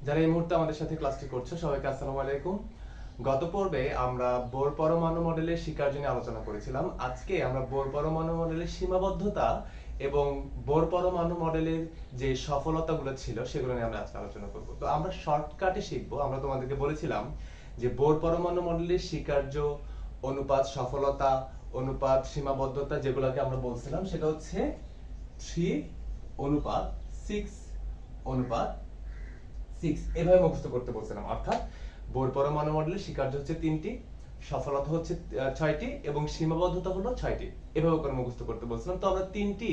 যারা এই মুহূর্তে আমাদের সাথে ক্লাসটি করছে সবাইকে আসসালামু আলাইকুম। গত পর্বে আমরা বোর পরমাণু মডেলের স্বীকার্য নিয়ে আলোচনা করেছিলাম। আজকে আমরা বোর পরমাণু মডেলের সীমাবদ্ধতা এবং বোর পরমাণু মডেলের যে সফলতাগুলো ছিল সেগুলো নিয়ে আমরা আজকে আলোচনা করব। তো আমরা শর্টকাটে শিখবো। আমরা তোমাদেরকে বলেছিলাম যে বোর পরমাণু মডেলের স্বীকার্য, অনুপাত, সফলতা, অনুপাত, সীমাবদ্ধতা, যেগুলোকে আমরা বলছিলাম সেটা হচ্ছে 3 অনুপাত 6 অনুপাত 6 এভাবে মুখস্থ করতে বলছিলাম। অর্থাৎ বোর পরমাণু মডেলের স্বীকার্য হচ্ছে 3টি, সফলতা হচ্ছে 6টি এবং সীমাবদ্ধতা হলো 6টি। এভাবে করে মুখস্থ করতে বলছিলাম। তো আমরা 3টি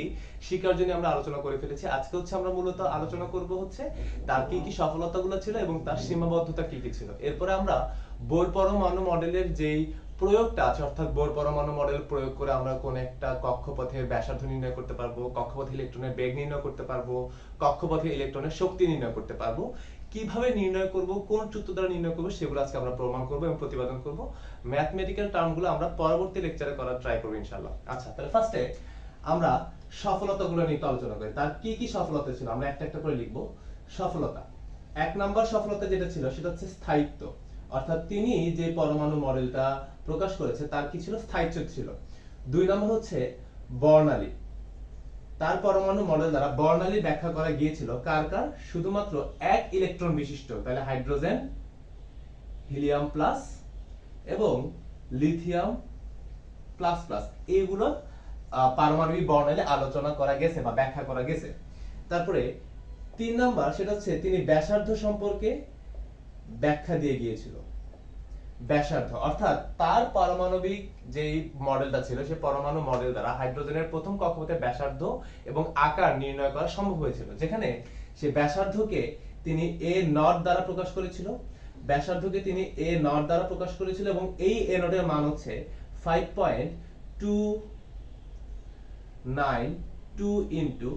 স্বীকার্য নিয়ে আমরা আলোচনা করে ফেলেছি। আজকে হচ্ছে আমরা মূলত আলোচনা করব হচ্ছে তার কি কি সফলতাগুলো ছিল এবং তার সীমাবদ্ধতা কি কি ছিল। এরপরে আমরা বোর পরমাণু মডেলের যেই প্রয়োগটা আছে, অর্থাৎ বোর পরমাণু মডেল প্রয়োগ করে আমরা কোন একটা কক্ষপথের ব্যাসার্ধ নির্ণয় করতে পারবো, কক্ষপথে ইলেকট্রনের বেগ নির্ণয় করতে পারবো, কক্ষপথে ইলেকট্রনের শক্তি নির্ণয় করতে পারবো। কিভাবে নির্ণয় করব, কোন সূত্র দ্বারা নির্ণয় করব, সেগুলো আজকে আমরা প্রমাণ করব এবং প্রতিপাদন করব। ম্যাথমেটিক্যাল টার্মগুলো আমরা পরবর্তী লেকচারে করার ট্রাই করব ইনশাআল্লাহ। আচ্ছা, তাহলে ফার্স্টে আমরা সফলতাগুলো নিয়ে আলোচনা করি। তার কি কি সফলতা ছিল আমরা একটা একটা করে লিখব। সফলতা, 1 নাম্বার সফলতা যেটা ছিল সেটা হচ্ছে স্থায়িত্ব। অর্থাৎ তিনি যে পরমাণু মডেলটা প্রকাশ করেছে তার কি ছিল? স্থায়িত্ব ছিল। 2 নম্বর হচ্ছে বর্ণালী। তার পরমাণু মডেল দ্বারা বর্ণালী ব্যাখ্যা করা গিয়েছিল কার কার? শুধুমাত্র এক ইলেকট্রন বিশিষ্ট, তাহলে হাইড্রোজেন, হিলিয়াম প্লাস এবং লিথিয়াম প্লাস প্লাস, এইগুলো পারমাণবিক বর্ণালী আলোচনা করা গেছে বা ব্যাখ্যা করা গেছে। তারপরে 3 নাম্বার সেটা হচ্ছে তিনি ব্যাসার্ধ সম্পর্কে ব্যাখ্যা দিয়ে গিয়েছিল। ব্যাসার্ধ অর্থাৎ তার পারমাণবিক যেই মডেলটা ছিল সেই পরমাণু মডেল দ্বারা হাইড্রোজেনের প্রথম কক্ষপথের ব্যাসার্ধ এবং আকার নির্ণয় করা সম্ভব হয়েছিল, যেখানে সে ব্যাসার্ধকে তিনি এ নট দ্বারা প্রকাশ করেছিল। ব্যাসার্ধকে তিনি এ নট দ্বারা প্রকাশ করেছিল এবং এই এ নটের মান হচ্ছে 5.292 ইনটু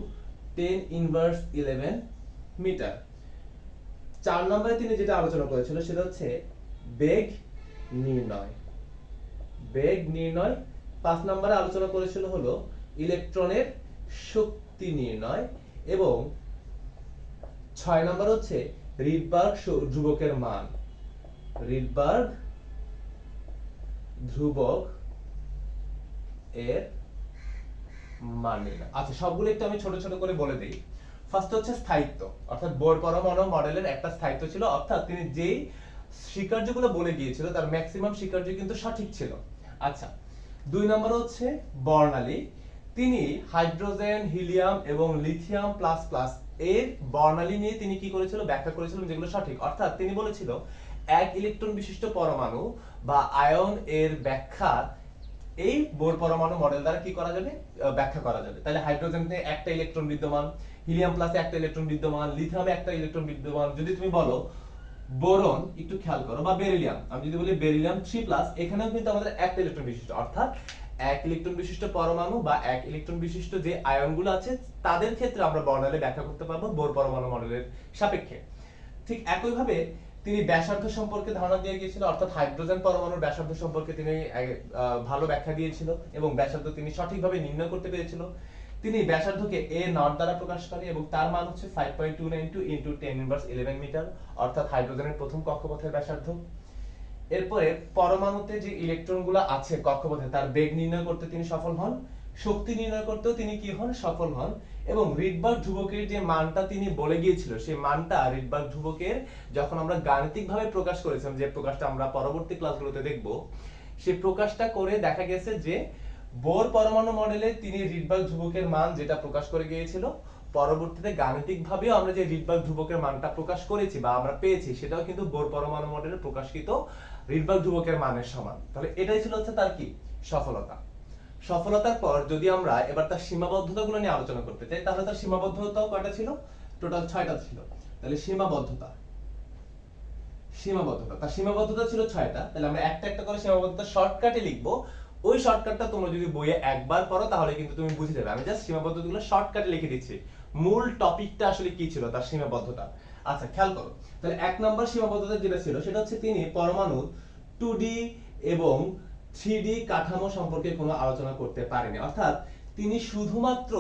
10 ইনভার্স 11 মিটার। 4 নম্বরে তিনি যেটা আলোচনা করেছিল সেটা হচ্ছে বেগ নির্ণয়। বেগ নির্ণয়। 5 নম্বরে আলোচনা করেছিল হলো ইলেকট্রনের শক্তি নির্ণয় এবং 6 নম্বর হচ্ছে রিডবার্গ ধ্রুবকের মান। রিডবার্গ ধ্রুবক এর মান নির্ণয়। আচ্ছা, সবগুলো একটু আমি ছোট ছোট করে বলে দিই। ফার্স্ট হচ্ছে স্থায়িত্ব, অর্থাৎ বোর পরমাণু মডেলের একটা স্থায়িত্ব ছিল, অর্থাৎ তিনি যেই স্বীকার্যগুলো বলে গিয়েছিল তার ম্যাক্সিমাম স্বীকার্য কিন্তু সঠিক ছিল। আচ্ছা, 2 নম্বর হচ্ছে বর্ণালী। তিনি হাইড্রোজেন, হিলিয়াম এবং লিথিয়াম প্লাস প্লাস এর বর্ণালী নিয়ে তিনি কি করেছিল? ব্যাখ্যা করেছিলেন, যেগুলো সঠিক। অর্থাৎ তিনি বলেছিল এক ইলেকট্রন বিশিষ্ট পরমাণু বা আয়ন এর ব্যাখ্যা এই বোর পরমাণু মডেল দ্বারা কি করা যাবে? ব্যাখ্যা করা যাবে। তাহলে হাইড্রোজেনে একটা ইলেকট্রন বিদ্যমান, হিলিয়াম প্লাসে একটা ইলেকট্রন বিদ্যমান, লিথিয়ামে একটা ইলেকট্রন বিদ্যমান। যদি তুমি বলো বোরন, একটু খেয়াল করো, বা বেরিলিয়াম, আমি যদি বলি বেরিলিয়াম 3+, এখানেও কিন্তু আমাদের একটা ইলেকট্রন বিশিষ্ট, অর্থাৎ এক ইলেকট্রন বিশিষ্ট পরমাণু বা এক ইলেকট্রন বিশিষ্ট যে আয়নগুলো আছে তাদের ক্ষেত্রে আমরা বর্ণালী ব্যাখ্যা করতে পারবো বোর পরমাণু মডেলের সাপেক্ষে। ঠিক একইভাবে তিনি ব্যাসার্ধ সম্পর্কে ধারণা দিয়ে গিয়েছিল, অর্থাৎ হাইড্রোজেন পরমাণুর ব্যাসার্ধ সম্পর্কে তিনি ভালো ব্যাখ্যা দিয়েছিল এবং ব্যাসার্ধ তিনি সঠিকভাবে নির্ণয় করতে পেরেছিল। তিনি ব্যাসার্ধকে এ নট দ্বারা প্রকাশ করে এবং তার মান হচ্ছে 5.292 ইনটু 10 ইনভার্স 11 মিটার, অর্থাৎ হাইড্রোজেনের প্রথম কক্ষপথের ব্যাসার্ধ। এরপরে পরমাণুতে যে ইলেকট্রনগুলো আছে কক্ষপথে তার বেগ নির্ণয় করতে তিনি সফল হন, শক্তি নির্ণয় করতেও তিনি কি হন? সফল হন। এবং রিডবার্গ ধ্রুবকের যে মানটা তিনি বলে গিয়েছিল সেই মানটা রিডবার্গ ধ্রুবকের যখন আমরা গাণিতিকভাবে প্রকাশ করেছিলাম, যে প্রকাশটা আমরা পরবর্তী ক্লাসগুলোতে দেখব, সেই প্রকাশটা করে দেখা গেছে যে বোর পরমাণু মডেলে তিনি রিডবার্গ ধ্রুবকের মান যেটা প্রকাশ করে গিয়েছিল, পরবর্তীতে গাণিতিকভাবেও আমরা যে রিডবার্গ ধ্রুবকের মানটা প্রকাশ করেছি বা আমরা পেয়েছি সেটাও কিন্তু বোর পরমাণু মডেলে প্রকাশিত রিডবার্গ ধ্রুবকের মানের সমান। তাহলে এটাই ছিল হচ্ছে তার কি? সফলতা। সফলতার পর যদি আমরা এবার তার সীমাবদ্ধতাগুলো নিয়ে আলোচনা করতে চাই, তাহলে তার সীমাবদ্ধতাও কয়টা ছিল? টোটাল 6টা ছিল। তাহলে সীমাবদ্ধতা, তার সীমাবদ্ধতা ছিল 6টা। তাহলে আমরা একটা একটা করে সীমাবদ্ধতা শর্টকাটে লিখবো। ওই শর্টকাটটা তোমরা যদি বইয়ে একবার পড়ো তাহলে কিন্তু তুমি বুঝে যাবে। আমি জাস্ট সীমাবদ্ধতাগুলো শর্টকাটে লিখে দিচ্ছি, মূল টপিকটা আসলে কি ছিল তার সীমাবদ্ধতা। আচ্ছা, খেয়াল করো। তাহলে 1 নম্বর সীমাবদ্ধতা যেটা ছিল সেটা হচ্ছে তিনি পরমাণুর 2D এবং 3D কাঠামো সম্পর্কে কোনো আলোচনা করতে পারেনি। অর্থাৎ তিনি শুধুমাত্র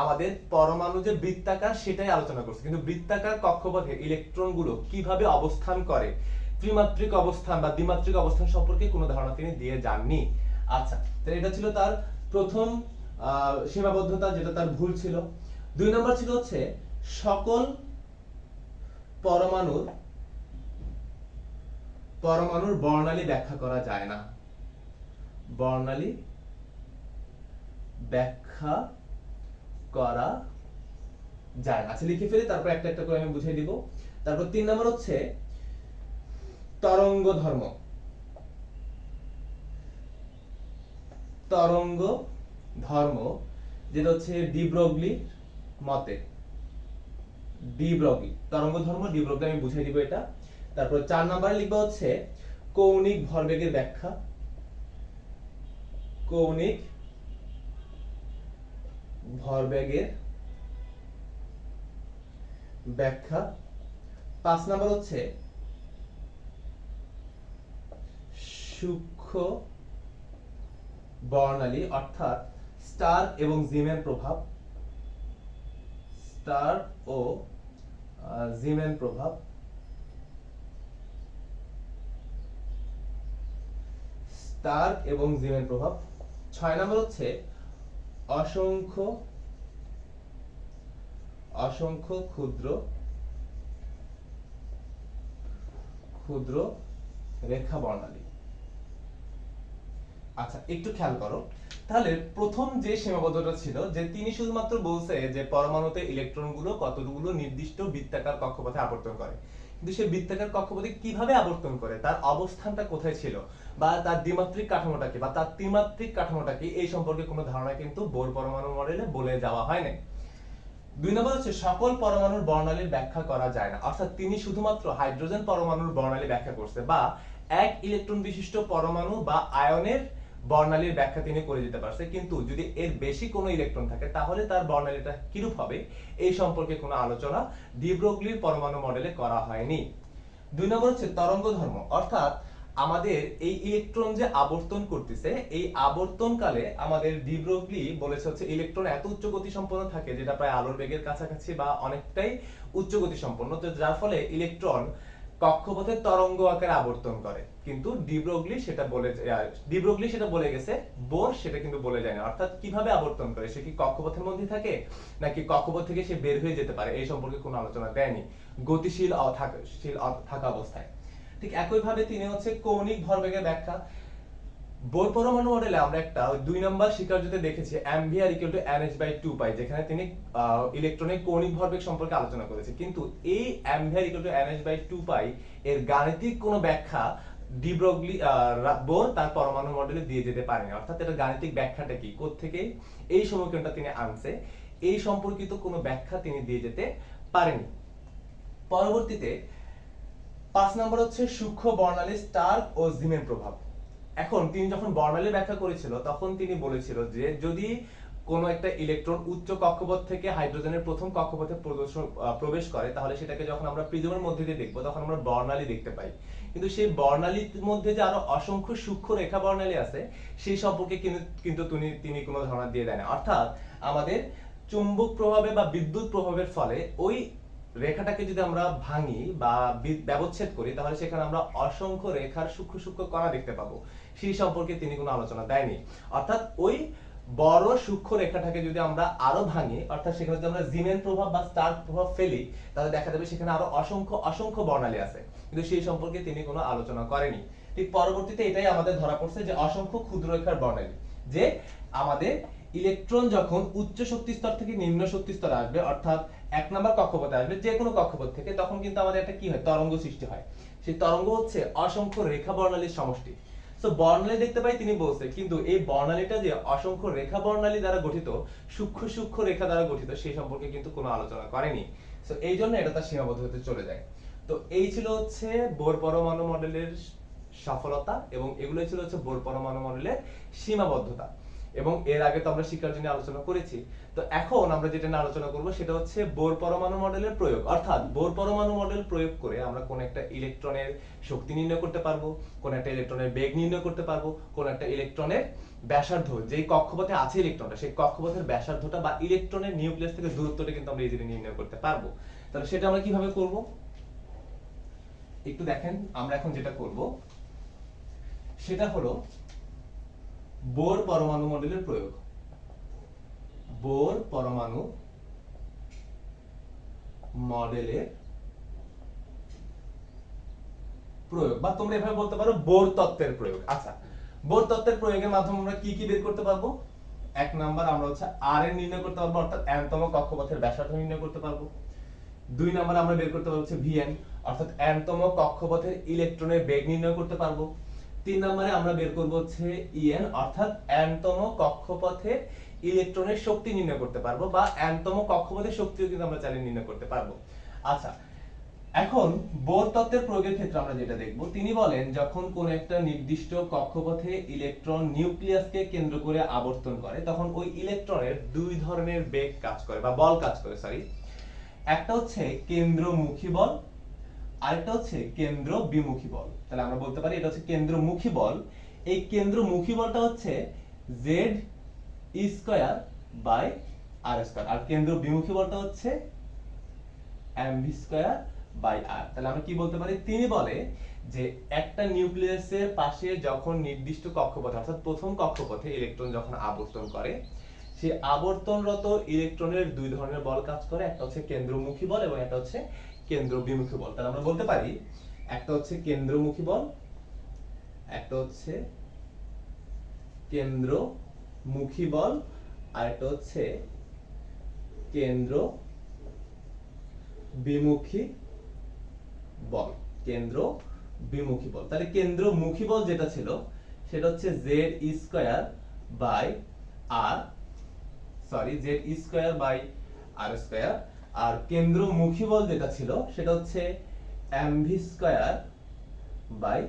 আমাদের পরমাণু যে বৃত্তাকার সেটাই আলোচনা করছে, কিন্তু বৃত্তাকার কক্ষপথে ইলেকট্রনগুলো কিভাবে অবস্থান করে, ত্রিমাত্রিক অবস্থান বা দ্বিমাত্রিক অবস্থান সম্পর্কে কোনো ধারণা তিনি দিয়ে যাননি। আচ্ছা, তাহলে এটা ছিল তার প্রথম সীমাবদ্ধতা, যেটা তার ভুল ছিল। 2 নম্বর ছিল হচ্ছে সকল পরমাণুর বর্ণালী ব্যাখ্যা করা যায় না। বর্ণালী ব্যাখ্যা করা যায় না। আচ্ছা, লিখে ফেলি, তারপর একটা একটা করে আমি বুঝিয়ে দিব। তারপর 3 নম্বর হচ্ছে তরঙ্গ ধর্ম। তরঙ্গ ধর্ম যেটা হচ্ছে ডি ব্রগলির মতে। ডি ব্রগলি তরঙ্গ ধর্ম, ডি ব্রগলি আমি বুঝিয়ে দিব এটা। তারপর 4 নম্বরে লিখবা হচ্ছে কৌণিক ভরবেগের ব্যাখ্যা। কৌণিক ভরবেগের ব্যাখ্যা। 5 নম্বর হচ্ছে সূক্ষ্ম বর্ণালী, অর্থাৎ স্টার এবং জিমেন প্রভাব। স্টার ও জিমেন প্রভাব। স্টার এবং জিমেন প্রভাব। 6 নম্বর হচ্ছে অসংখ্য ক্ষুদ্র রেখা বর্ণালী। আচ্ছা, একটু খেয়াল করো, তাহলে প্রথম যে সীমাবদ্ধতা ছিল যে তিনি শুধুমাত্র বলছে যে পরমাণুতে ইলেকট্রনগুলো কতগুলো নির্দিষ্ট বৃত্তাকার কক্ষপথে আবর্তন করে, কিন্তু সেই বৃত্তাকার কক্ষপথে কিভাবে আবর্তন করে, তার অবস্থানটা কোথায় ছিল, বা তার দ্বিমাত্রিক কাঠামোটা কি বা তার ত্রিমাত্রিক কাঠামোটা কি, এই সম্পর্কে কোনো ধারণা কিন্তু বোর পরমাণু মডেলে বলে যাওয়া হয় না। 2 নম্বর হচ্ছে সকল পরমাণুর বর্ণালীর ব্যাখ্যা করা যায় না, অর্থাৎ তিনি শুধুমাত্র হাইড্রোজেন পরমাণুর বর্ণালী ব্যাখ্যা করছে, বা এক ইলেকট্রন বিশিষ্ট পরমাণু বা আয়নের বর্ণালীর ব্যাখ্যা তিনি করে দিতে পারছে, কিন্তু যদি এর বেশি কোনো ইলেকট্রন থাকে তাহলে তার বর্ণালীটা কিরূপ হবে এই সম্পর্কে কোনো আলোচনা ডি ব্রগলির পরমাণু মডেলে করা হয়নি। 2 নম্বর হচ্ছে তরঙ্গ ধর্ম, অর্থাৎ আমাদের এই ইলেকট্রন যে আবর্তন করতেছে, এই আবর্তনকালে আমাদের ডি ব্রগলি বলেছে হচ্ছে ইলেকট্রন এত উচ্চ গতি সম্পন্ন থাকে যেটা প্রায় আলোর বেগের কাছাকাছি বা অনেকটাই উচ্চ গতি সম্পন্ন, তো যার ফলে ইলেকট্রন কক্ষপথে তরঙ্গ আকারে আবর্তন করে, কিন্তু ডি ব্রগলি সেটা বলে গেছে, বোর সেটা কিন্তু বলে যায় না, অর্থাৎ কিভাবে আবর্তন করে, সে কি কক্ষপথের মধ্যে থাকে নাকি কক্ষপথ থেকে সে বের হয়ে যেতে পারে, এই সম্পর্কে কোনো আলোচনা দেয়নি গতিশীল থাকা অবস্থায়। ঠিক একই ভাবে তিনি হচ্ছে কৌণিক ভরবেগের ব্যাখ্যা। বোর পরমাণু মডেলে আমরা একটা 2 নম্বর স্বীকার্যতে দেখেছি mvr = nh/2π, যেখানে তিনি ইলেকট্রনের কৌণিক ভরবেগ সম্পর্কে আলোচনা করেছে, কিন্তু এই mvr = nh/2π এর গাণিতিক কোনো ব্যাখ্যা ডি ব্রগলি বোর তার পরমাণু মডেলে দিয়ে যেতে পারেনি, অর্থাৎ এর গাণিতিক ব্যাখ্যাটা কি, কোত্থেকে এই সমীকরণটা তিনি আনছে, এই সম্পর্কিত কোনো ব্যাখ্যা তিনি দিয়ে যেতে পারেনি। পরবর্তীতে 5 নম্বর হচ্ছে সূক্ষ্ম বর্ণালী স্টার ও জিমেন প্রভাব। এখন তিনি যখন বর্ণালী ব্যাখ্যা করেছিল তখন তিনি বলেছিল যে যদি কোন একটা ইলেকট্রন উচ্চ কক্ষপথ থেকে হাইড্রোজেনের প্রথম কক্ষপথে প্রবেশ করে, তাহলে সেটাকে যখন আমরা প্রিজমের মধ্যে দিয়ে দেখব তখন আমরা বর্ণালী দেখতে পাই, কিন্তু সেই বর্ণালীর মধ্যে যে আরো অসংখ্য সূক্ষ্ম রেখা বর্ণালী আছে সেই সম্পর্কে কিন্তু তিনি কোনো ধারণা দিয়ে দেয় না, অর্থাৎ আমাদের চুম্বক প্রভাবে বা বিদ্যুৎ প্রভাবের ফলে ওই রেখাটাকে যদি আমরা ভাঙি বা ব্যবচ্ছেদ করি তাহলে সেখানে আমরা অসংখ্য রেখার সূক্ষ্ম কণা দেখতে পাবো, সেই সম্পর্কে তিনি কোনো আলোচনা দেয়নি। অর্থাৎ ওই বড় সূক্ষ্ম রেখাটাকে যদি আমরা আরো ভাঙি, অর্থাৎ সেখানে যদি আমরা জিমেন প্রভাব বা স্টার প্রভাব ফেলি, তাহলে দেখা যাবে সেখানে আরো অসংখ্য বর্ণালী আছে, কিন্তু সেই সম্পর্কে তিনি কোনো আলোচনা করেনি। ঠিক পরবর্তীতে এটাই আমাদের ধরা পড়ছে যে অসংখ্য ক্ষুদ্র রেখার বর্ণালী, যে আমাদের ইলেকট্রন যখন উচ্চ শক্তি স্তর থেকে নিম্ন শক্তি স্তরে আসবে, অর্থাৎ 1 নম্বর কক্ষপথে আসবে যে কোনো কক্ষপথ থেকে, তখন কিন্তু আমাদের একটা কি হয়, তরঙ্গ সৃষ্টি হয়। সেই তরঙ্গ হচ্ছে অসংখ্য রেখা বর্ণালীর সমষ্টি। সো বর্ণালী দেখতে পাই তিনি বলছে, কিন্তু এই বর্ণালীটা যে অসংখ্য রেখা বর্ণালী দ্বারা গঠিত, সূক্ষ্ম রেখা দ্বারা গঠিত, সেই সম্পর্কে কিন্তু কোনো আলোচনা করেনি। সো এই জন্য এটা তার সীমাবদ্ধ হতে চলে যায়। তো এই ছিল হচ্ছে বোর পরমাণু মডেলের সফলতা, এবং এগুলোই ছিল হচ্ছে বোর পরমাণু মডেলের সীমাবদ্ধতা। এবং এর আগে তো আমরা স্বীকার্য নিয়ে আলোচনা করেছি। তো এখন আমরা যেটা নিয়ে আলোচনা করব সেটা হচ্ছে বোর পরমাণু মডেলের প্রয়োগ, অর্থাৎ বোর পরমাণু মডেল প্রয়োগ করে আমরা কোন একটা ইলেকট্রনের শক্তি নির্ণয় করতে পারবো, কোন একটা ইলেকট্রনের বেগ নির্ণয় করতে পারবো, কোন একটা ইলেকট্রনের ব্যাসার্ধ, যেই কক্ষপথে আছে ইলেকট্রনটা সেই কক্ষপথের ব্যাসার্ধটা বা ইলেকট্রনের নিউক্লিয়াস থেকে দূরত্বটা কিন্তু আমরা ইজিলি নির্ণয় করতে পারবো। তাহলে সেটা আমরা কিভাবে করব একটু দেখেন। আমরা এখন যেটা করব সেটা হলো বোর পরমাণু মডেলের প্রয়োগ। বোর পরমাণু মডেলের প্রয়োগ, বা তোমরা এভাবে বলতে পারো বোর তত্ত্বের প্রয়োগ। আচ্ছা, বোর তত্ত্বের প্রয়োগের মাধ্যমে আমরা কি কি বের করতে পারবো? এক নাম্বার আমরা হচ্ছে আর এর নির্ণয় করতে পারবো, অর্থাৎ n তম কক্ষপথের ব্যাসার্ধ নির্ণয় করতে পারবো। দুই নাম্বার আমরা বের করতে পারবো হচ্ছে vn, অর্থাৎ n তম কক্ষপথের ইলেকট্রনের বেগ নির্ণয় করতে পারবো। তিন নম্বরে আমরা বের করব হচ্ছে en, অর্থাৎ n তম কক্ষপথের ইলেকট্রনের শক্তি নির্ণয় করতে পারবো, বা n তম কক্ষপথের শক্তিও কিন্তু আমরা চাইলে নির্ণয় করতে পারবো। আচ্ছা, এখন বোর তত্ত্বের প্রয়োগের ক্ষেত্রে আমরা যেটা দেখব, তিনি বলেন যখন কোন একটা নির্দিষ্ট কক্ষপথে ইলেকট্রন নিউক্লিয়াসকে কেন্দ্র করে আবর্তন করে তখন ওই ইলেকট্রনের দুই ধরনের বেগ কাজ করে বা বল কাজ করে, সরি। একটা হচ্ছে কেন্দ্রমুখী বল, আরেকটা হচ্ছে কেন্দ্র বিমুখী বল। তাহলে আমরা বলতে পারি এটা হচ্ছে কেন্দ্রমুখী বল। এই কেন্দ্রমুখী বলটা হচ্ছে z square by r square, আর কেন্দ্র বিমুখী বলটা হচ্ছে mv স্কয়ার বাই r। তাহলে আমরা কি বলতে পারি? তিনি বলে যে একটা নিউক্লিয়াসের পাশে যখন নির্দিষ্ট কক্ষপথে, অর্থাৎ প্রথম কক্ষপথে ইলেকট্রন যখন আবর্তন করে, সেই আবর্তনরত ইলেকট্রনের দুই ধরনের বল কাজ করে, একটা হচ্ছে কেন্দ্রমুখী বল এবং একটা হচ্ছে কেন্দ্র বিমুখী বল। তাহলে আমরা বলতে পারি একটা হচ্ছে কেন্দ্রমুখী বল, একটা হচ্ছে কেন্দ্রমুখী বল, আর একটা হচ্ছে কেন্দ্র বিমুখী বল। কেন্দ্র বিমুখী বল, তাহলে কেন্দ্রমুখী বল যেটা ছিল সেটা হচ্ছে z square by r, sorry z square by r square, আর কেন্দ্রমুখী বল যেটা ছিল সেটা হচ্ছে mv স্কয়ার বাই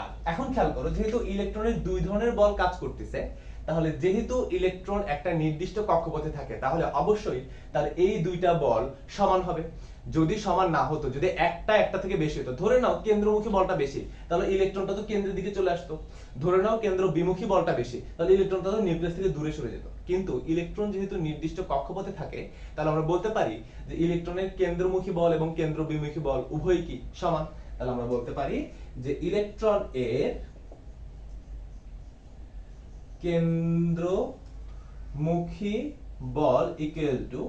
r। এখন খেয়াল করো, যেহেতু ইলেকট্রনের দুই ধরনের বল কাজ করতেছে, তাহলে যেহেতু ইলেকট্রন একটা নির্দিষ্ট কক্ষপথে থাকে তাহলে অবশ্যই তার এই দুইটা বল সমান হবে। যদি সমান না হতো, যদি একটা থেকে বেশি হতো, ধরে নাও কেন্দ্রমুখী বলটা বেশি, তাহলে ইলেকট্রনটা তো কেন্দ্রের দিকে চলে আসতো। ধরে নাও কেন্দ্র বিমুখী বলটা বেশি, তাহলে ইলেকট্রনটা তো নিউক্লিয়াস থেকে দূরে সরে যেত। কিন্তু ইলেকট্রন যেহেতু নির্দিষ্ট কক্ষপথে থাকে, তাহলে আমরা বলতে পারি যে ইলেকট্রনের কেন্দ্রমুখী বল এবং কেন্দ্র বিমুখী বল উভয়ই কি সমান। তাহলে আমরা বলতে পারি যে ইলেকট্রন এর কেন্দ্রমুখী বল ইকুয়াল টু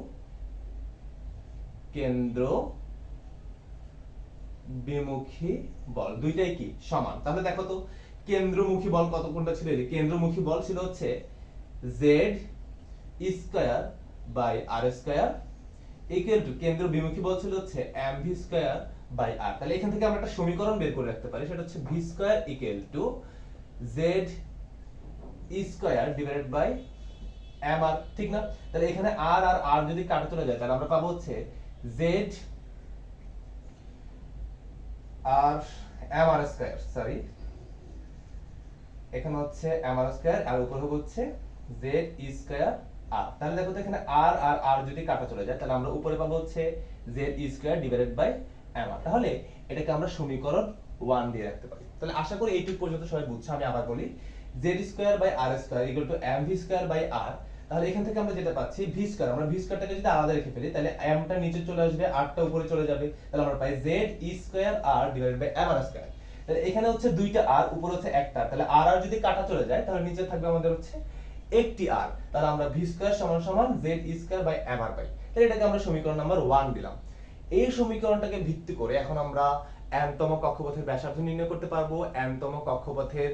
কেন্দ্র বিমুখী বল, দুইটাই কি সমান। তাহলে দেখো তো কেন্দ্রমুখী বল কত, কোনটা ছিল? এই কেন্দ্রমুখী বল ছিল হচ্ছে z square by r square equal to কেন্দ্র বিমুখী বল ছিল হচ্ছে mv স্কয়ার বাই r। তাহলে এখান থেকে আমরা একটা সমীকরণ বের করে রাখতে পারি, সেটা হচ্ছে v square equal to z square divided by mr, ঠিক না? তাহলে এখানে r আর r যদি কাটা চলে যায় তাহলে আমরা পাবো হচ্ছে z আর mr স্কয়ার, সরি এখানে হচ্ছে mr স্কয়ার আর উপরে হবে হচ্ছে z স্কয়ার r। তাহলে দেখো তো এখানে r আর r যদি কাটা চলে যায় তাহলে আমরা উপরে পাবো হচ্ছে z square divided by mr। তাহলে এটাকে আমরা সমীকরণ 1 দিয়ে রাখতে পারি। তাহলে আশা করি এইটুকু পর্যন্ত সবাই বুঝছো। আমি আবার বলি, z square by r square equal to mv square by r। তাহলে এখান থেকে আমরা যেটা পাচ্ছি v স্কয়ার, আমরা v স্কয়ারটাকে যদি আলাদা রেখে ফেলি তাহলে m টা নিচে চলে আসবে, r টা উপরে চলে যাবে, তাহলে আমরা পাই z square r divided by mr square. তাহলে এখানে হচ্ছে দুইটা r, উপরে হচ্ছে একটা, তাহলে r আর যদি কাটা চলে যায় তাহলে নিচে থাকবে আমাদের হচ্ছে একটি r। তাহলে আমরা v স্কয়ার সমান সমান z স্কয়ার বাই mr পাই। তাহলে এটাকে আমরা সমীকরণ নাম্বার 1 দিলাম। এই সমীকরণটাকে ভিত্তি করে এখন আমরা n তম কক্ষপথের ব্যাসার্ধ নির্ণয় করতে পারবো, n তম কক্ষপথের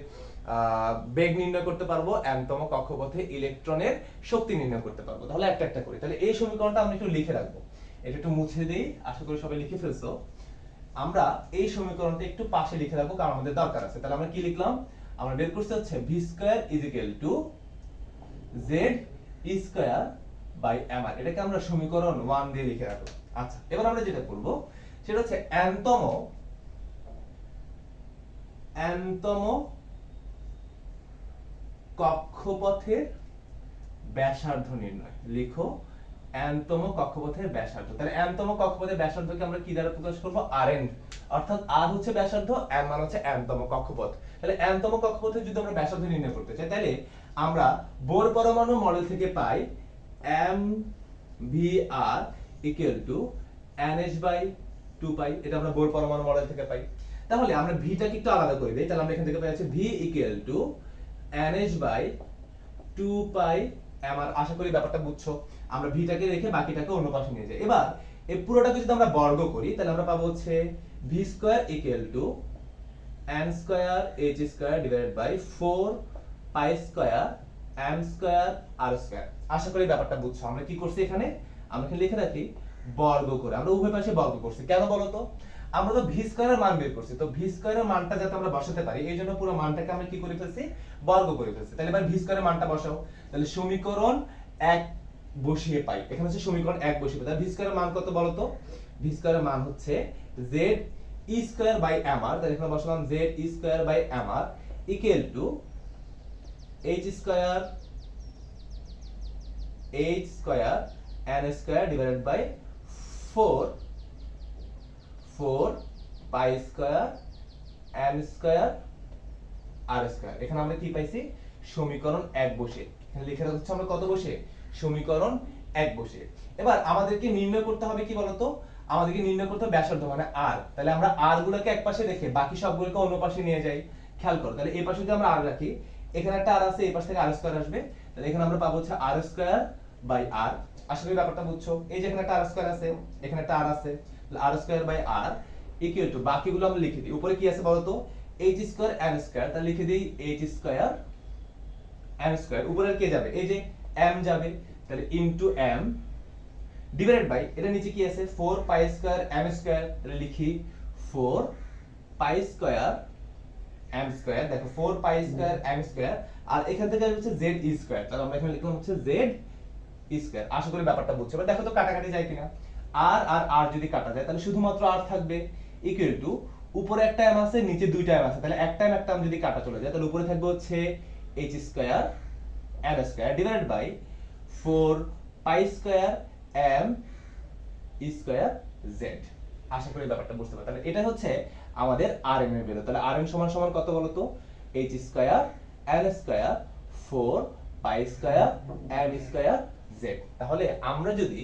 বেগ নির্ণয় করতে পারবো, n তম কক্ষপথে ইলেকট্রনের শক্তি নির্ণয় করতে পারবো। তাহলে একটা একটা করি। তাহলে এই সমীকরণটা আমরা একটু লিখে রাখবো, এটা একটু মুছে দেই, আশা করি সবাই লিখে ফেলছো। আমরা এই সমীকরণটা একটু পাশে লিখে রাখবো কারণ আমাদের দরকার আছে। তাহলে আমরা কি লিখলাম? আমরা বের করতে হচ্ছে v square is equal to z square by mr। এটাকে আমরা সমীকরণ 1 দিয়ে লিখে রাখবো। আচ্ছা, এবার আমরা যেটা করব সেটা হচ্ছে n তম কক্ষপথের ব্যাসার্ধ নির্ণয়। লিখো এনতম কক্ষপথের ব্যাসার্ধ। তাহলে এনতম কক্ষপথের ব্যাসার্ধকে আমরা কি দ্বারা প্রকাশ করব? rn, অর্থাৎ r হচ্ছে ব্যাসার্ধ, n মানে হচ্ছে এনতম কক্ষপথ। তাহলে এনতম কক্ষপথের যদি আমরা ব্যাসার্ধ নির্ণয় করতে চাই, তাহলে আমরা বোর পরমাণু মডেল থেকে পাই mvr nh/2 পাই। এটা আমরা বোর পরমাণু মডেল থেকে পাই। তাহলে আমরা ভিটাকে একটু আলাদা করে দেই। তাহলে আমরা এখান থেকে পাই আছে v nh/2 পাই mr। আশা করি ব্যাপারটা বুঝছো। আমরা ভিটাকে রেখে বাকিটাকে অন্য পাশে নিয়ে যাই। এবার এই পুরোটাকে যদি আমরা বর্গ করি, তাহলে আমরা পাবো হচ্ছে v² n²h² / 4π² m² r²। আশা করি ব্যাপারটা বুঝছো। আমরা কি করছি এখানে? আমরা এখানে লিখে রাখি বর্গ করে। আমরা উভয় পাশে বর্গ করছি। কেন বলো তো? আমরা তো v² এর মান বের করছি। তো v² এর মানটা যাতে আমরা বসাতে পারি, এইজন্য পুরো মানটাকে আমরা কি করে ফেলছি? বর্গ করে ফেলছি। তাহলে এবার v² এর মানটা বসাও। তাহলে সমীকরণ 1 বসিয়ে পাই। এখানে হচ্ছে সমীকরণ 1 বসিয়ে পাই। তাহলে v² এর মান কত বলো তো? v² এর মান হচ্ছে ze²/mr। তাহলে এখানে বসালাম ze²/mr = h² n² / 4π² m² r²। এখানে আমরা কি পাইছি? সমীকরণ 1 বসে। এখানে লিখে রাখছি আমরা কত বসে? সমীকরণ 1 বসে। এবার আমাদেরকে নির্ণয় করতে হবে কি বলতো? আমাদেরকে নির্ণয় করতে হবে ব্যাসার্ধ মানে r। তাহলে আমরা r গুলোকে এক পাশে রেখে বাকি সবগুলোকে অন্য পাশে নিয়ে যাই। খেয়াল করো, তাহলে এই পাশে যদি আমরা r রাখি, এখানে একটা r আছে, এই পাশ থেকে r² আসবে। তাহলে এখানে আমরা পাবো হচ্ছে r²/r। আশা করি ব্যাপারটা বুঝছো। এই যে এখানে একটা r² আছে, এখানে একটা r আছে, তাহলে r²/r = বাকিগুলো আমরা লিখে দিই। উপরে কি আছে বলতো? h² n²। তাহলে লিখে দেই h² m²। উপরে কে যাবে? এই যে m যাবে। তাহলে ইনটু m ডিভাইডেড বাই, এটা নিচে কি আছে? 4π² m²। তাহলে লিখি 4π² m²। দেখো 4π² m², আর এখান থেকে হচ্ছে z²। তাহলে আমরা এখানে লিখলাম হচ্ছে z²। আশা করি ব্যাপারটা বুঝছো। এবার দেখো তো কাটাকাটি যায় কিনা। r আর r যদি কাটা যায়, তাহলে শুধুমাত্র r থাকবে ইকুয়াল টু উপরে একটা m আছে, নিচে দুইটা m আছে। তাহলে একটা m যদি কাটা চলে যায়, তাহলে উপরে থাকবে হচ্ছে h² n² divided by 4π² m² z। আশা করি ব্যাপারটা বুঝতে পারছো। তাহলে এটা হচ্ছে আমাদের rn এর ভ্যালু। তাহলে rn সমান সমান কত বলো তো? h² n² 4π² m² z। তাহলে আমরা যদি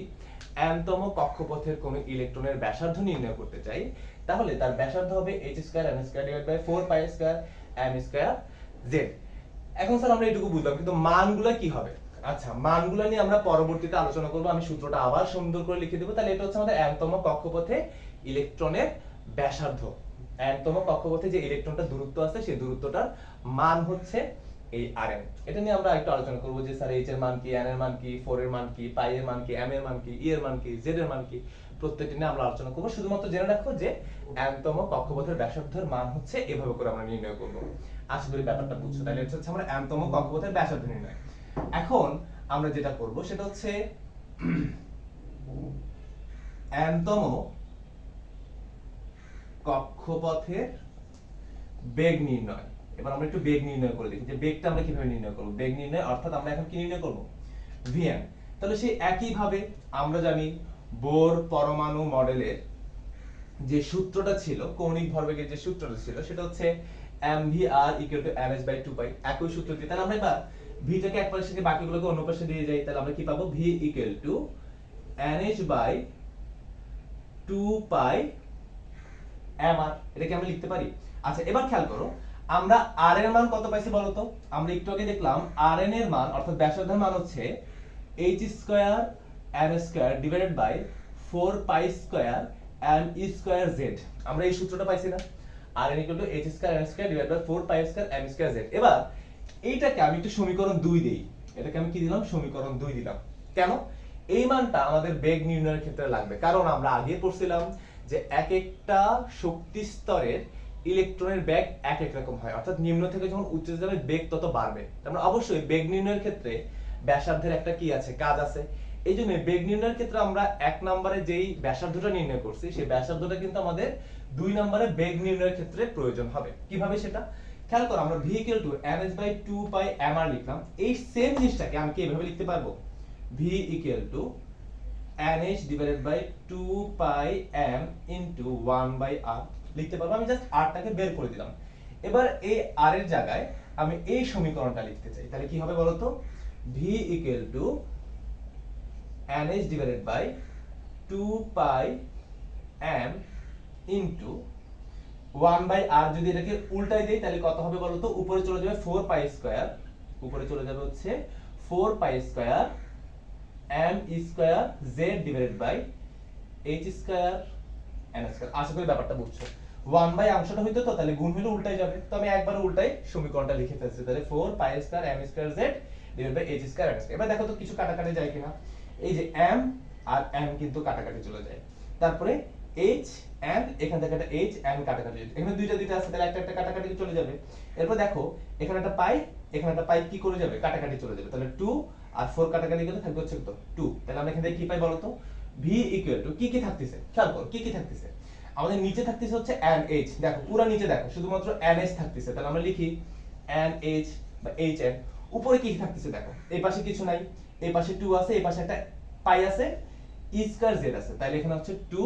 nতম কক্ষপথের কোন ইলেকট্রনের ব্যাসার্ধ নির্ণয় করতে চাই, তাহলে তার ব্যাসার্ধ হবে h² n² / 4π² m² z। এখন স্যার আমরা এটুকু বুঝলাম, কিন্তু মানগুলো কি হবে? আচ্ছা, মানগুলো নিয়ে আমরা পরবর্তীতে আলোচনা করব। আমি সূত্রটা আবার সুন্দর করে লিখে দেব। তাহলে এটা হচ্ছে আমাদের nতম কক্ষপথে ইলেকট্রনের ব্যাসার্ধ। nতম কক্ষপথে যে ইলেকট্রনটা দূরত্ব আছে, সেই দূরত্বটার মান হচ্ছে এই rn। এটা নিয়ে আমরা একটু আলোচনা করব যে স্যার h এর মান কি, n এর মান কি, 4 এর মান কি, পাই এর মান কি, m এর মান কি, e এর মান কি, z এর মান কি, প্রত্যেকটা নিয়ে আমরা আলোচনা করব। শুধুমাত্র জেনে রাখো যে nতম কক্ষপথের ব্যাসার্ধের মান হচ্ছে এভাবে করে আমরা নির্ণয় করব। আশা করি ব্যাপারটা বুঝছো। তাহলে এটা হচ্ছে আমরা nতম কক্ষপথের ব্যাসার্ধ নির্ণয়। এখন আমরা যেটা করব সেটা হচ্ছে nতম কক্ষপথের বেগ নির্ণয়। এবার আমরা একটু বেগ নির্ণয় করে দেখি যে বেগটা আমরা কিভাবে নির্ণয় করব। বেগ নির্ণয় অর্থাৎ আমরা এখন কি নির্ণয় করব? vn। তাহলে সেই একই ভাবে আমরা জানি বোর পরমাণু মডেলের যে সূত্রটা ছিল, কৌণিক ভরবেগের যে সূত্রটা ছিল, সেটা হচ্ছে mvr = nh/2π। একই সূত্র দিয়ে তাহলে আমরা এবার ভিটাকে এক পাশে থেকে বাকিগুলোকে অন্য পাশে দিয়ে যাই। তাহলে আমরা কি পাবো? v = nh/2π mr। এটাকে আমরা লিখতে পারি। আচ্ছা, এবার খেয়াল করো, আমরা r এর মান কত পাইছি বলো তো? আমরা একটু আগে দেখলাম rn এর মান অর্থাৎ ব্যাসার্ধের মান হচ্ছে h² m² divided by 4π² m² z। আমরা এই সূত্রটা পাইছি না? rn = h² m² divided by 4π² m² z। এবার এইটাকে আমি একটু সমীকরণ 2 দেই। এটাকে আমি কি দিলাম? সমীকরণ 2 দিলাম। কেন? এই মানটা আমাদের বেগ নির্ণয়ের ক্ষেত্রে লাগবে, কারণ আমরা আগে পড়ছিলাম যে এক একটা শক্তি স্তরের ইলেকট্রনের বেগ এক এক রকম হয়, অর্থাৎ নিম্ন থেকে যখন উচ্চ যাবে বেগ তত বাড়বে। আমরা অবশ্যই বেগ নির্ণয়ের ক্ষেত্রে ব্যাসার্ধের একটা কি আছে? কাজ আছে। এইজন্য বেগ নির্ণয়ের ক্ষেত্রে আমরা এক নম্বরে যেই ব্যাসার্ধটা নির্ণয় করছি, সেই ব্যাসার্ধটা কিন্তু আমাদের 2 নম্বরে বেগ নির্ণয়ের ক্ষেত্রে প্রয়োজন হবে। কিভাবে সেটা? খেয়াল করো আমরা v equal to nh by 2 pi mr লিখলাম, এই সেম জিনিসটাকে আমি কি এভাবে লিখতে পারবো, v equal to nh divided by 2 pi m into 1 by r লিখতে পারবো। আমি জাস্ট r টাকে বের করে দিলাম। এবার এই r এর জায়গায় আমি এই সমীকরণটা লিখতে চাই, তাহলে কি হবে বলো তো, v equal to nh divided by 2 pi m into 1 by r, যদি এটাকে উল্টাই দেই তাহলে কত হবে বলো তো, উপরে চলে যাবে 4 পাই স্কয়ার, উপরে চলে যাবে হচ্ছে 4 pi square m square z divided by h square n square. আশা করি ব্যাপারটা বুঝছো। 1 বাই অংশটা হইতো তো, তাহলে গুণ হলে উল্টাই যাবে, তো আমি একবার উল্টাই সমীকরণটা লিখে ফেলছি, তাহলে 4 pi square m square z divided by h square n square. এবার দেখো তো কিছু কাটাকাটি যায় কিনা, এই যে m আর m কিন্তু কাটাকাটি চলে যায়, তারপরে h n, এখান থেকে একটা h n কাটাকাটি, এখানে দুইটা আছে তাহলে একটা কাটাকাটি চলে যাবে। এরপর দেখো এখানে একটা পাই, এখানে একটা পাই কি করে যাবে, কাটাকাটি চলে যাবে, তাহলে 2 আর 4 কাটাকাটি গেলে থাকবে হচ্ছে কত 2। তাহলে আমরা এখান থেকে কি পাই বলো তো, v ইকুয়াল টু কি থাকতেছে, খেয়াল করো কি থাকতেছে, আমাদের নিচে থাকতেছে হচ্ছে nh, দেখো পুরো নিচে দেখো শুধুমাত্র nh থাকতেছে, তাহলে আমরা লিখি nh বা hn। উপরে কি থাকতেছে দেখো, এই পাশে কিছু নাই, এই পাশে 2 আছে, এই পাশে একটা পাই আছে, e স্কয়ার z আছে, তাহলে এখানে হচ্ছে 2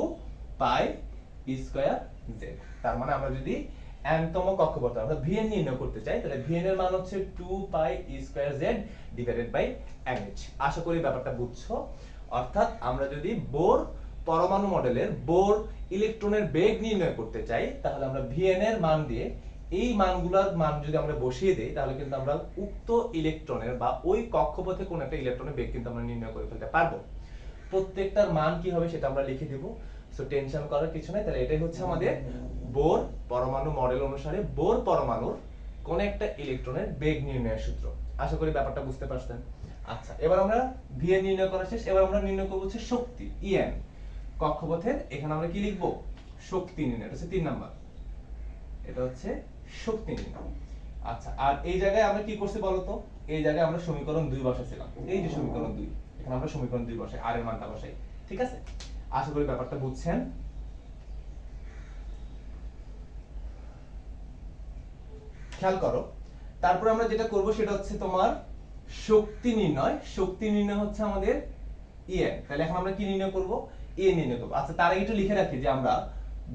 পাই e স্কয়ার z। তার মানে আমরা যদি n তম কক্ষপথ অর্থাৎ vn নির্ণয় করতে চাই, তাহলে vn এর মান হচ্ছে 2 pi e square z divided by nh। আশা করি ব্যাপারটা বুঝছো। অর্থাৎ আমরা যদি বোর পরমাণু মডেলের বোর ইলেকট্রনের বেগ নির্ণয় করতে চাই, তাহলে আমরা vn এর মান দিয়ে এই মানগুলোর মান যদি আমরা বসিয়ে দেই, তাহলে কিন্তু আমরা উক্ত ইলেকট্রনের বা ওই কক্ষপথে কোন একটা ইলেকট্রনের বেগ কিন্তু আমরা নির্ণয় করে ফেলতে পারবো। প্রত্যেকটার মান কি হবে সেটা আমরা লিখে দেব, সো টেনশন করার কিছু নাই। তাহলে এটাই হচ্ছে আমাদের বোর পরমাণু মডেল অনুসারে বোর পরমাণুর কোন একটা ইলেকট্রনের বেগ নির্ণয়ের সূত্র। আশা করি ব্যাপারটা বুঝতে পারছেন। আচ্ছা, এবার আমরা vn নির্ণয় করা শেষ, এবার আমরা নির্ণয় করব হচ্ছে শক্তি en কক্ষপথের। এখানে আমরা কি লিখব, শক্তি নির্ণয়, এটা হচ্ছে 3 নাম্বার, এটা হচ্ছে শক্তি নির্ণয়। আচ্ছা, আর এই জায়গায় আমরা কি করছি বলতো, এই জায়গায় আমরা সমীকরণ 2 বসাইছিলাম, এই যে সমীকরণ 2, এখানে আমরা সমীকরণ 2 বসাই, আর এর মানটা বসাই, ঠিক আছে। আশা করি ব্যাপারটা বুঝছেন। খেয়াল করো, তারপর আমরা যেটা করব সেটা হচ্ছে তোমার শক্তি নির্ণয়। শক্তি নির্ণয় হচ্ছে আমাদের en, তাহলে এখন আমরা কি নির্ণয় করব, a নির্ণয় করব। আচ্ছা, তার আগে একটু লিখে রাখি যে আমরা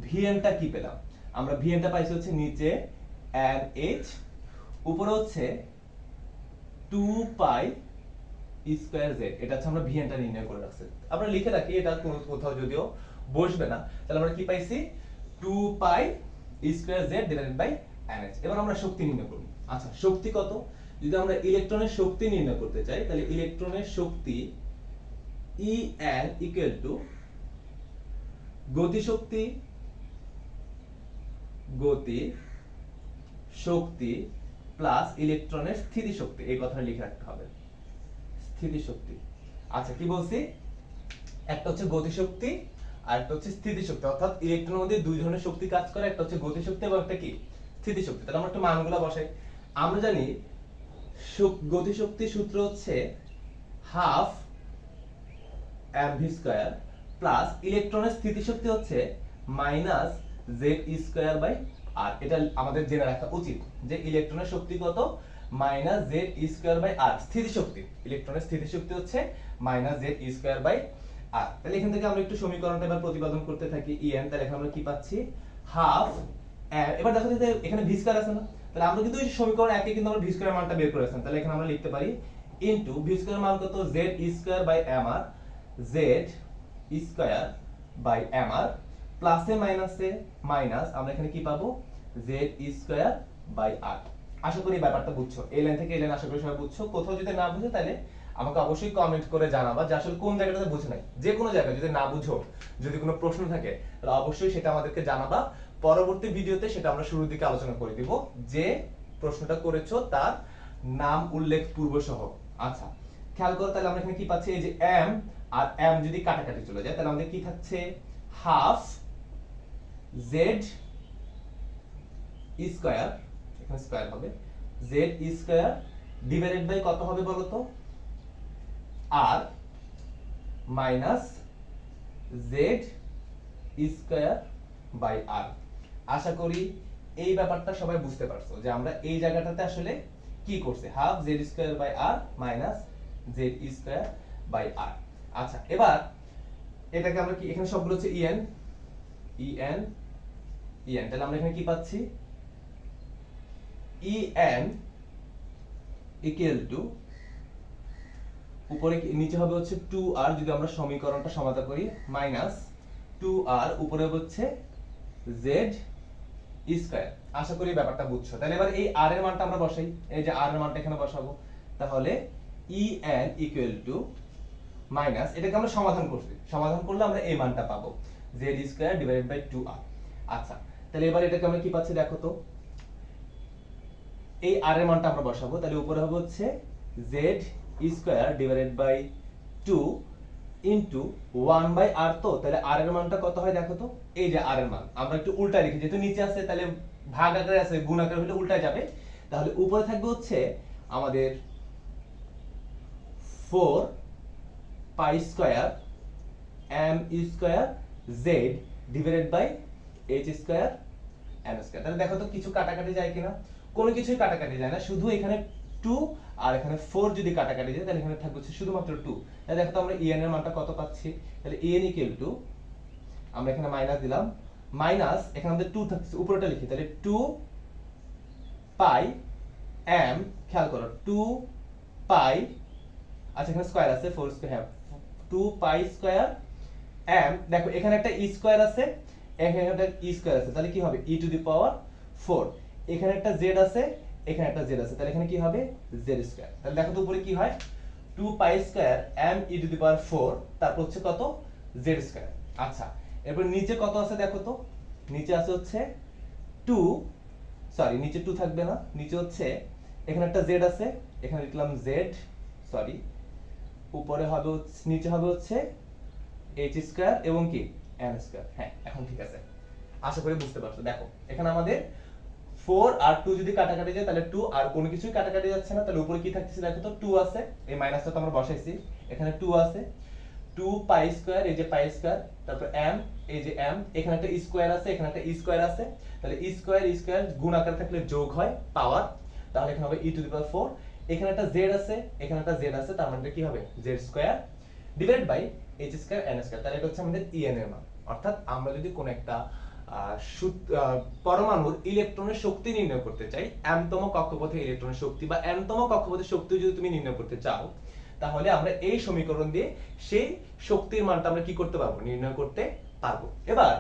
vn টা কি পেলাম, আমরা vn টা পাইছি হচ্ছে নিচে nh, উপরে হচ্ছে 2 পাই e স্কয়ার z, এটা হচ্ছে আমরা vn টা নির্ণয় করে রাখছি। আমরা লিখে রাখি, এটা কোনো কোথাও যদিও বসবে না, তাহলে আমরা কি পাইছি 2 pi e square z divided by nh। এবার আমরা শক্তি নির্ণয় করব। আচ্ছা, শক্তি কত, যদি আমরা ইলেকট্রনের শক্তি নির্ণয় করতে চাই, তাহলে ইলেকট্রনের শক্তি En ইকুয়াল টু গতি শক্তি প্লাস ইলেকট্রনের স্থিতি শক্তি, এই কথাটা লিখে রাখতে হবে, স্থিতি শক্তি। আচ্ছা, কি বলছি, একটা হচ্ছে গতি শক্তি আর একটা হচ্ছে স্থিতি শক্তি, অর্থাৎ ইলেকট্রনের মধ্যে দুই ধরনের শক্তি কাজ করে, একটা হচ্ছে গতি শক্তি এবং একটা কি স্থিতি শক্তি। তাহলে আমরা একটু মানগুলো বসাই। আমরা জানি গতি শক্তির সূত্র হচ্ছে হাফ mv স্কয়ার প্লাস ইলেকট্রনের স্থিতি শক্তি হচ্ছে মাইনাস জেড স্কয়ার বাই আর। এটা আমাদের জেনে রাখা উচিত যে ইলেকট্রনের শক্তি কত, মাইনাস জেড স্কয়ার বাই আর। স্থিতি শক্তি, ইলেকট্রনের স্থিতি শক্তি হচ্ছে মাইনাস জেড স্কয়ার বাই আর। তাহলে এখান থেকে আমরা একটু সমীকরণটা এবার প্রতিপাদন করতে থাকি en, তাহলে এখানে আমরা কি পাচ্ছি, হাফ এবার দেখো যে এখানে ভি স্কয়ার আছে না, তাহলে আমরা কিন্তু এই সমীকরণ একে কিন্তু আমরা ভি স্কয়ার মানটা বের করেছিলাম, তাহলে এখানে আমরা লিখতে পারি ইনটু ভি স্কয়ার মান কত, z square by mr, z square by mr প্লাসে মাইনাসে মাইনাস, আমরা এখানে কি পাবো, জেড স্কয়ার বাই আর। আশা করি ব্যাপারটা বুঝছো, এই লাইন থেকে এই লাইন আশা করি সবাই বুঝছো। কোথাও যদি না বুঝো তাহলে আমাকে অবশ্যই কমেন্ট করে জানাবা যে আসলে কোন জায়গাটাতে বুঝো নাই। যে কোনো জায়গায় যদি না বুঝো, যদি কোনো প্রশ্ন থাকে, তাহলে অবশ্যই সেটা আমাদেরকে জানাবা। পরবর্তী ভিডিওতে সেটা আমরা শুরুর দিকে আলোচনা করে দিব, যে প্রশ্নটা করেছো তার নাম উল্লেখ পূর্ব সহ। আচ্ছা, খেয়াল করো, তাহলে আমরা এখানে কি পাচ্ছি, এই যে m আর m যদি কাটাকাটি চলে যায়, তাহলে আমাদের কি থাকছে, হাফ জেড স্কয়ার, এখানে স্কয়ার হবে, জেড স্কয়ার ডিভাইডেড বাই কত হবে বলো তো, আর minus z square by r. আশা করি এই ব্যাপারটা সবাই বুঝতে পারছো যে আমরা এই জায়গাটাতে আসলে কি করছি, half z square by r minus z square by r. আচ্ছা এবার এটাকে আমরা কি, এখানে সবগুলো হচ্ছে ইএন ইএন ইএন, তাহলে আমরা এখানে কি পাচ্ছি, ইএন ইকুয়াল টু উপরে নিচে হবে হচ্ছে 2r যদি আমরা সমীকরণটা সমাধান করি, মাইনাস 2r উপরে হচ্ছে z স্কয়ার। আশা করি ব্যাপারটা বুঝছো। তাহলে এবার এই r এর মানটা আমরা বসাই, এই যে r এর মানটা এখানে বসাবো, তাহলে en ইকুয়াল টু মাইনাস, এটাকে আমরা সমাধান করছি, সমাধান করলে আমরা এই মানটা পাবো z square divided by 2r। আচ্ছা তাহলে এবার এটাকে আমরা কি পাচ্ছি দেখো তো, এই r এর মানটা আমরা বসাবো, তাহলে উপরে হবে হচ্ছে z square divided by 2 into 1 by r, তো তাহলে r এর মানটা কত হয় দেখো তো, এই যে r এর মান আমরা একটু উল্টা লিখি, যেহেতু নিচে আছে তাহলে ভাগ আকারে আছে, গুণ আকারে হলে উল্টা যাবে, তাহলে উপরে থাকবে হচ্ছে আমাদের 4 pi square m square z divided by h square m square. তাহলে দেখো তো কিছু কাটাকাটি যায় কিনা, কোনো কিছুই কাটাকাটি যায় না, শুধু এখানে 2 আর এখানে 4 যদি কাটাকাটি যায় তাহলে এখানে থাকবে শুধুমাত্র 2। তাহলে দেখো তো আমরা en এর মানটা কত পাচ্ছি, তাহলে en ইকুয়াল টু, আমরা এখানে মাইনাস দিলাম, মাইনাস এখানে আমাদের 2 থাকছে, উপরেটা লিখি, তাহলে 2 পাই m, খেয়াল করো 2 পাই, আচ্ছা এখানে স্কয়ার আছে 4 স্কয়ার, হ্যাঁ 2 পাই স্কয়ার m, দেখো এখানে একটা e স্কয়ার আছে, এখানে একটা e স্কয়ার আছে, তাহলে কি হবে e টু দি পাওয়ার 4, এখানে একটা z আছে, এখানে একটা z আছে, তাহলে এখানে কি হবে z স্কয়ার। তাহলে দেখো তো উপরে কি হয় 2 pi square m e to the power 4, তারপর হচ্ছে কত z স্কয়ার। আচ্ছা এরপর নিচে কত আছে দেখো তো, নিচে আছে হচ্ছে 2, সরি নিচে 2 থাকবে না, নিচে হচ্ছে এখানে একটা z আছে, এখানে লিখলাম z, সরি উপরে হবে নিচে হবে হচ্ছে h স্কয়ার এবং কি m স্কয়ার। হ্যাঁ এখন ঠিক আছে, আশা করি বুঝতে পারছো। দেখো এখানে আমাদের 4 আর 2 যদি কাটাকাটি যায় তাহলে 2 আর কোনো কিছুই কাটাকাটি যাচ্ছে না, তাহলে উপরে কি থাকতেছে দেখো তো 2 আছে, এই মাইনাসটা তো আমরা বসাইছি, এখানে 2 আছে, 2 পাই স্কয়ার, এই যে পাই স্কয়ার, তারপর m, এই যে m, এখানে একটা স্কয়ার আছে, এখানে একটা স্কয়ার আছে, তাহলে স্কয়ার স্কয়ার গুণ আকারে থাকলে যোগ হয় পাওয়ার, তাহলে এখানে হবে e টু দি পাওয়ার 4, এখানে একটা z আছে, এখানে একটা z আছে, তার মানে কি হবে z square divided by h square n square. তাহলে এটা হচ্ছে আমাদের en এর মান। অর্থাৎ আমরা যদি কোন একটা পরমাণুর ইলেকট্রনের শক্তি নির্ণয় করতে চাই, m তম কক্ষপথে ইলেকট্রনের শক্তি বা n তম কক্ষপথের শক্তি যদি তুমি নির্ণয় করতে চাও, তাহলে আমরা এই সমীকরণ দিয়ে সেই শক্তির মানটা আমরা কি করতে পারবো, নির্ণয় করতে পারবো। এবার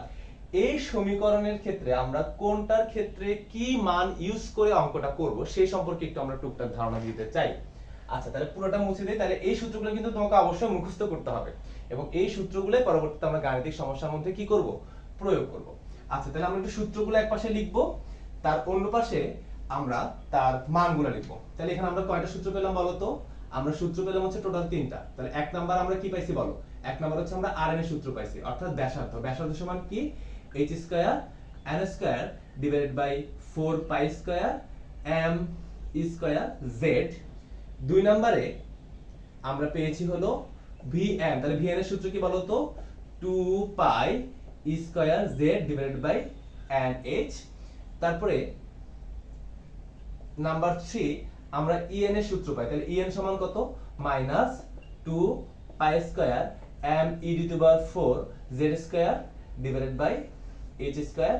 এই সমীকরণের ক্ষেত্রে আমরা কোনটার ক্ষেত্রে কি মান ইউজ করে অঙ্কটা করব সেই সম্পর্কে একটু আমরা টুকটাক ধারণা দিতে চাই। আচ্ছা তাহলে পুরোটা মুছে দিই, তাহলে এই সূত্রগুলো কিন্তু তোমাকে অবশ্যই মুখস্থ করতে হবে এবং এই সূত্রগুলো পরবর্তীতে আমরা গাণিতিক সমস্যার মধ্যে কি করব, প্রয়োগ করব। আচ্ছা তাহলে আমরা একটু সূত্রগুলো এক পাশে লিখব, তার অন্য পাশে আমরা তার মানগুলো লিখব। তাহলে এখানে আমরা কয়টা সূত্র পেলাম বলো তো, আমরা সূত্র পেলাম হচ্ছে টোটাল 3টা। তাহলে এক নাম্বার আমরা কি পাইছি বলো, এক নাম্বার হচ্ছে আমরা rn এর সূত্র পাইছি, অর্থাৎ ব্যাসার্ধ, ব্যাসার্ধ সমান কি h square n square divided by 4 pi square m square z। দুই নম্বরে আমরা পেয়েছি হলো vn, তাহলে vn এর সূত্র কি বলো তো 2 pi square z divided by nh। তারপরে নাম্বার 3 আমরা en এর সূত্র পাই, তাহলে en সমান কত minus 2 pi square m e to the power 4 z square divided by h square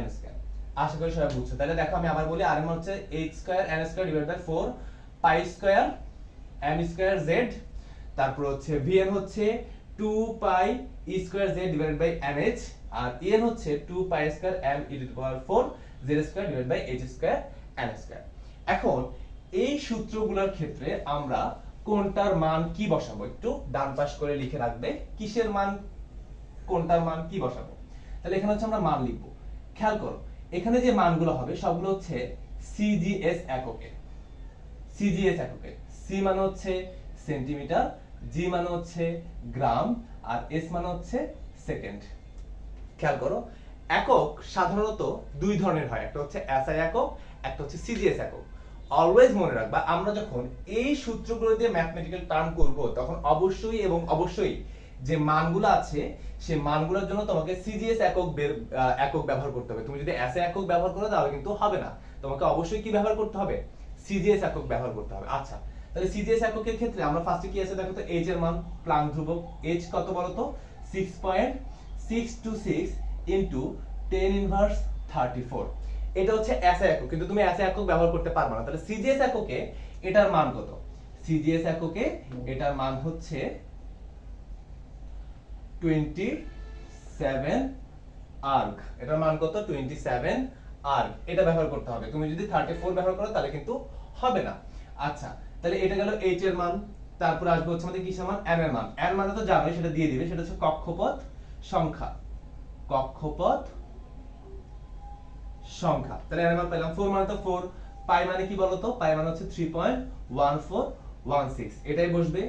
n square. আশা করি সবাই বুঝছো। তাহলে দেখো আমি আবার বলি, r এর মান হচ্ছে h square n square divided by 4 pi square m square z, তারপর হচ্ছে vn হচ্ছে 2 pi e square z divided by nh, আর en হচ্ছে 2 pi square m e to the power 4 z square divided by h square n square. এখন এই সূত্রগুলোর ক্ষেত্রে আমরা কোনটার মান কি বসাবো একটু ডান পাশ করে লিখে রাখবে, কিসের মান কোনটার মান কি বসাবো। তাহলে এখানে হচ্ছে আমরা মান লিখব, খেয়াল করো এখানে যে মানগুলো হবে সবগুলো হচ্ছে সিজিএস এককে, সিজিএস এককে, সি মানে হচ্ছে সেন্টিমিটার, জি মানে হচ্ছে গ্রাম, আর এস মানে হচ্ছে সেকেন্ড। খেয়াল করো একক সাধারণত দুই ধরনের হয়, একটা হচ্ছে এসআই একক, একটা হচ্ছে সিজিএস একক। অলওয়েজ মনে রাখবা আমরা যখন এই সূত্রগুলো দিয়ে ম্যাথমেটিক্যাল টার্ম করব তখন অবশ্যই এবং অবশ্যই যে মানগুলো আছে সেই মানগুলোর জন্য তোমাকে সিজিএস একক ব্যবহার করতে হবে। তুমি যদি এসআই একক ব্যবহার করো তাহলে কিন্তু হবে না, তোমাকে অবশ্যই কি ব্যবহার করতে হবে, সিজিএস একক ব্যবহার করতে হবে। আচ্ছা, তাহলে সিজিএস এককের ক্ষেত্রে আমরা ফার্স্টে কি আছে দেখো তো, এইচ এর মান প্লাঙ্ক ধ্রুবক, এইচ কত বলো তো 6.626 ইনটু 10 ইনভার্স 34। এটা হচ্ছে এসআই একক, কিন্তু তুমি এসআই একক ব্যবহার করতে পারবে না। তাহলে সিজিএস এককে এটার মান কত, সিজিএস এককে এটার মান হচ্ছে 27 আর্গ। এটার মান কত, 27 আর্গ। এটা ব্যবহার করতে হবে। তুমি যদি 34 ব্যবহার করো তাহলে কিন্তু হবে না। আচ্ছা, তাহলে এটা গেল এইচ এর মান। তারপর আসবে হচ্ছে আমাদের কিসের মান, এম এর মান। এর মানে তো জানোই, সেটা দিয়ে দিবে, সেটা হচ্ছে কক্ষপথ সংখ্যা, কক্ষপথ সংখ্যা। তাহলে এর মান পেলাম 4, মানে তো 4। পাই মানে কি বলতো, পাই মানে হচ্ছে 3.1416, এটাই বসবে।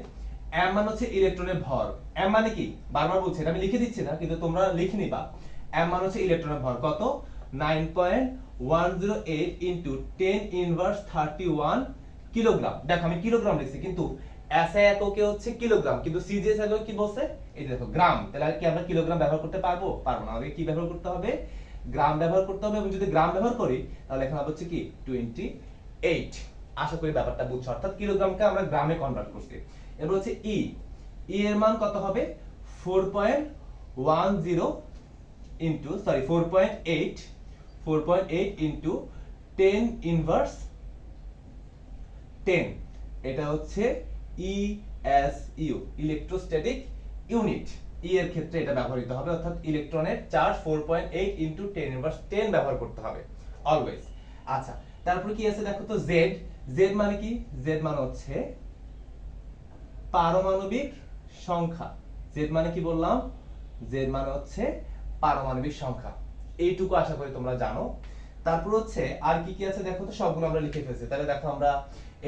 এম মানে হচ্ছে ইলেকট্রনের ভর। এম মানে কি, বারবার বলছি, এটা আমি লিখে দিচ্ছি না, কিন্তু তোমরা লিখে নিবা। এম মানে হচ্ছে ইলেকট্রনের ভর কত, 9.108 ইনটু 10 ইনভার্স 31 কিলোগ্রাম। দেখো আমি কিলোগ্রাম লিখছি, কিন্তু এসআই এককে হচ্ছে কিলোগ্রাম, কিন্তু সিজিএস এককে কি বলছে, এই দেখো গ্রাম। তাহলে কি আমরা কিলোগ্রাম ব্যবহার করতে পারবো, পারবো না। আমাদের কি ব্যবহার করতে হবে, গ্রাম ব্যবহার করতে হবে। এবং যদি গ্রাম ব্যবহার করি তাহলে এখানে হচ্ছে কি 28। আশা করি ব্যাপারটা বুঝছো, অর্থাৎ কিলোগ্রামকে আমরা গ্রামে কনভার্ট করছি। এবার হচ্ছে ই, ই এর মান কত হবে 4.10 ইনটু 4.8 ইনটু 10 ইনভার্স 10। এটা হচ্ছে ইএসইউ, ইলেকট্রোস্ট্যাটিক ইউনিট। ই এর ক্ষেত্রে এটা ব্যবহৃত হবে, অর্থাৎ ইলেকট্রনের চার্জ 4.8 ইনটু 10 ইনভার্স 10 ব্যবহার করতে হবে অলওয়েজ। আচ্ছা, তারপর কি আছে দেখো তো, জেড। জেড মানে কি, জেড মানে হচ্ছে পারমাণবিক সংখ্যা। জেড মানে কি বললাম, জেড মানে হচ্ছে পারমাণবিক সংখ্যা। এইটুকু আশা করি তোমরা জানো। তারপর হচ্ছে আর কি কি আছে দেখো তো, সবগুলো আমরা লিখে ফেলছি। তাহলে দেখো আমরা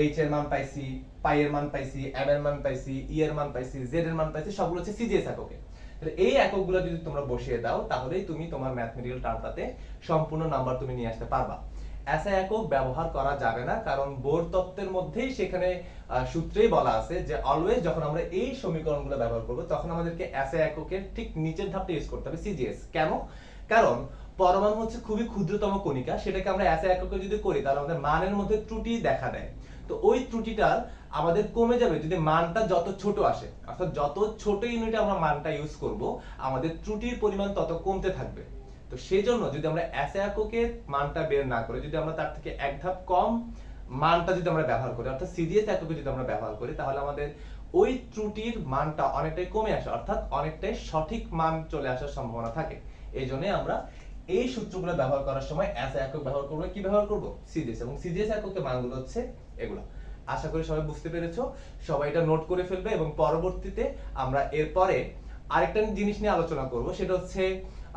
এইচ এর মান পাইছি, পাই এর মান পাইছি, এম এর মান পাইছি, ই এর মান পাইছি, জেড এর মান পাইছি, সবগুলো হচ্ছে সিজিএস এককে। তাহলে এই এককগুলো যদি তোমরা বসিয়ে দাও তাহলেই তুমি তোমার ম্যাথমেটিক্যাল টার্মটাতে সম্পূর্ণ নাম্বার তুমি নিয়ে আসতে পারবা। এসআই একক ব্যবহার করা যাবে না, কারণ বোর তত্ত্বের মধ্যেই সেখানে সূত্রেই বলা আছে যে অলওয়েজ যখন আমরা এই সমীকরণগুলো ব্যবহার করব তখন আমাদেরকে এসআই এককের ঠিক নিচের ধাপটা ইউজ করতে হবে, সিজিএস। কেন, কারণ পরমাণু হচ্ছে খুবই ক্ষুদ্রতম কণিকা, সেটাকে আমরা এসআই এককে যদি করি তাহলে আমাদের মানের মধ্যে ত্রুটি দেখা দেয়। তো ওই ত্রুটিটা আমাদের কমে যাবে যদি মানটা যত ছোট আসে, অর্থাৎ যত ছোট ইউনিটে আমরা মানটা ইউজ করব আমাদের ত্রুটির পরিমাণ তত কমতে থাকবে। তো সেই জন্য যদি আমরা এসআই এককের মানটা বের না করে যদি আমরা তার থেকে এক ধাপ কম মানটা যদি আমরা ব্যবহার করি, অর্থাৎ সিজিএস এককে যদি আমরা ব্যবহার করি, তাহলে আমাদের ওই ত্রুটির মানটা অনেকটাই কমে আসে, অর্থাৎ অনেকটাই সঠিক মান চলে আসার সম্ভাবনা থাকে। এই জন্য আমরা এই সূত্রগুলো ব্যবহার করার সময় এসআই একক ব্যবহার করব, কি ব্যবহার করব, সিজিএস। এবং সিজিএস এককের মানগুলো হচ্ছে এগুলো। আশা করি সবাই বুঝতে পেরেছো, সবাই এটা নোট করে ফেলবে। এবং পরবর্তীতে আমরা এরপরে আরেকটা জিনিস নিয়ে আলোচনা করব, সেটা হচ্ছে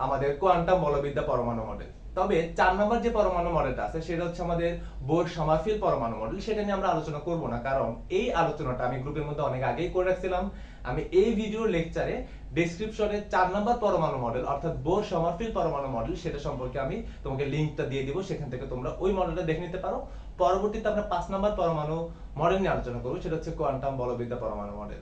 আমাদের কোয়ান্টাম বলবিদ্যা পরমাণু মডেল। তবে 4 নম্বর যে পরমাণু মডেলটা আছে সেটা হচ্ছে আমাদের বোর সমারফিল্ড পরমাণু মডেল। সেটা নিয়ে আমরা আলোচনা করব না, কারণ এই আলোচনাটা আমি গ্রুপের মধ্যে অনেক আগেই করে রাখছিলাম। আমি এই ভিডিও লেকচারে ডেসক্রিপশনে 4 নম্বর পরমাণু মডেল অর্থাৎ বোর সমারফিল্ড পরমাণু মডেল সেটা সম্পর্কে আমি তোমাকে লিংকটা দিয়ে দিব, সেখান থেকে তোমরা ওই মডেলটা দেখে নিতে পারো। পরবর্তীতে আমরা 5 নম্বর পরমাণু মডেল নিয়ে আলোচনা করব, সেটা হচ্ছে কোয়ান্টাম বলবিদ্যা পরমাণু মডেল।